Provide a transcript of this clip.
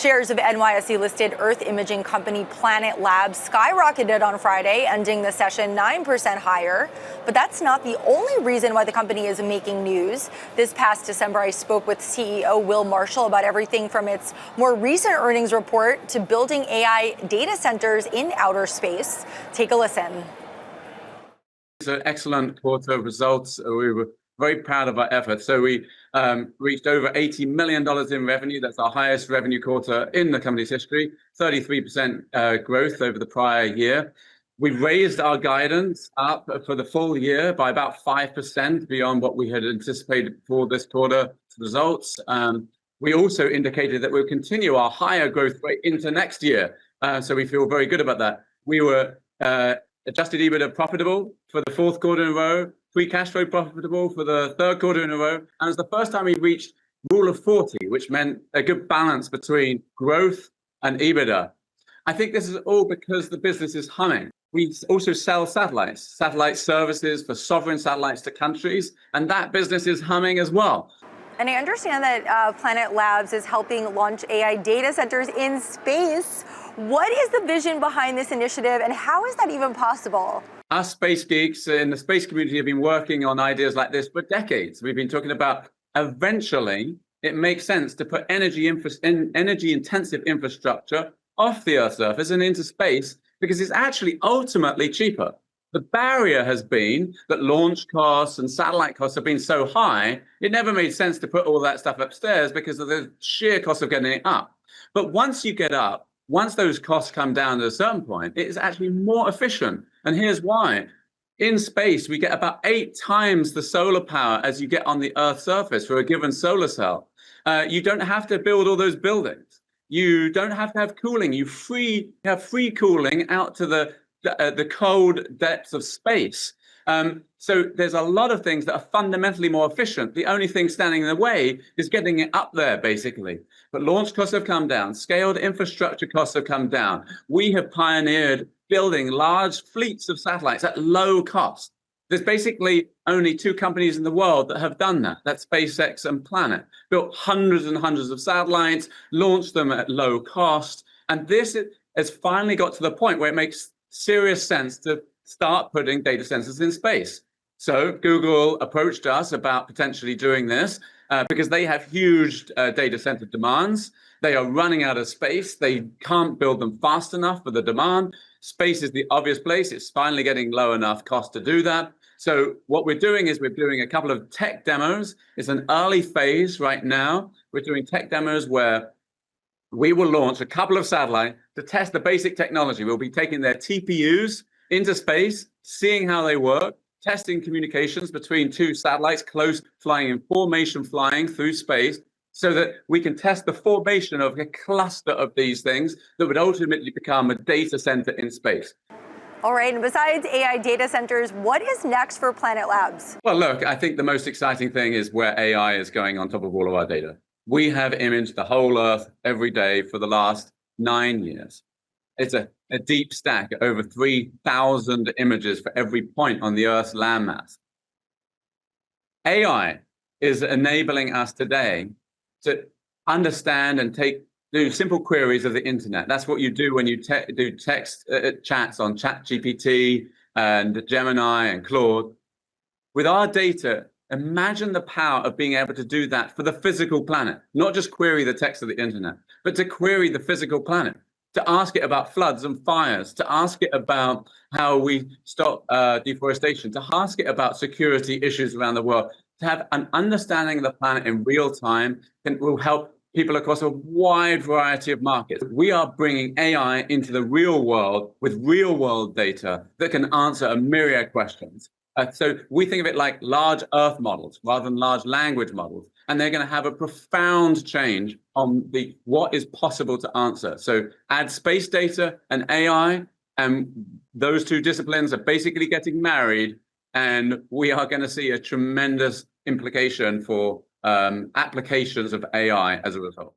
Shares of NYSE-listed Earth imaging company Planet Labs skyrocketed on Friday, ending the session 9% higher. But that's not the only reason why the company is making news. This past December, I spoke with CEO Will Marshall about everything from its more recent earnings report to building AI data centers in outer space. Take a listen. It's an excellent quarter of results. We were very proud of our efforts. So we reached over $80 million in revenue. That's our highest revenue quarter in the company's history, 33% growth over the prior year. We raised our guidance up for the full year by about 5% beyond what we had anticipated for this quarter results. We also indicated that we'll continue our higher growth rate into next year. So we feel very good about that. We were adjusted EBITDA profitable for the fourth quarter in a row, free cash flow profitable for the third quarter in a row. And it's the first time we reached rule of 40, which meant a good balance between growth and EBITDA. I think this is all because the business is humming. We also sell satellites, satellite services for sovereign satellites to countries, and that business is humming as well. And I understand that Planet Labs is helping launch AI data centers in space. What is the vision behind this initiative, and how is that even possible? Us space geeks in the space community have been working on ideas like this for decades. We've been talking about eventually it makes sense to put energy-intensive infrastructure off the Earth's surface and into space because it's actually ultimately cheaper. The barrier has been that launch costs and satellite costs have been so high, it never made sense to put all that stuff upstairs because of the sheer cost of getting it up. But once you get up, once those costs come down to a certain point, it is actually more efficient. And here's why. In space, we get about 8 times the solar power as you get on the Earth's surface for a given solar cell. You don't have to build all those buildings. You don't have to have cooling. You have free cooling out to the cold depths of space. So there's a lot of things that are fundamentally more efficient. The only thing standing in the way is getting it up there, basically. But launch costs have come down. Scaled infrastructure costs have come down. We have pioneered building large fleets of satellites at low cost. There's basically only 2 companies in the world that have done that. That's SpaceX and Planet. Built hundreds and hundreds of satellites, launched them at low cost. And this has finally got to the point where it makes serious sense to start putting data centers in space. So Google approached us about potentially doing this because they have huge data center demands. They are running out of space. They can't build them fast enough for the demand. Space is the obvious place. It's finally getting low enough cost to do that. So what we're doing is we're doing a couple of tech demos. It's an early phase right now. We're doing tech demos where we will launch a couple of satellites to test the basic technology. We'll be taking their TPUs into space, seeing how they work, testing communications between 2 satellites, close flying in formation flying through space, so that we can test the formation of a cluster of these things that would ultimately become a data center in space. All right, and besides AI data centers, what is next for Planet Labs? Well, look, I think the most exciting thing is where AI is going on top of all of our data. We have imaged the whole Earth every day for the last 9 years. It's a deep stack, over 3,000 images for every point on the Earth's landmass. AI is enabling us today to understand and do simple queries of the internet. That's what you do when you do text chats on ChatGPT and Gemini and Claude. With our data, imagine the power of being able to do that for the physical planet, not just query the text of the internet, but to query the physical planet, to ask it about floods and fires, to ask it about how we stop deforestation, to ask it about security issues around the world, to have an understanding of the planet in real time will help people across a wide variety of markets. We are bringing AI into the real world with real world data that can answer a myriad questions. So we think of it like large Earth models rather than large language models. And they're going to have a profound change on what is possible to answer. So add space data and AI, and those 2 disciplines are basically getting married. And we are going to see a tremendous implication for applications of AI as a result.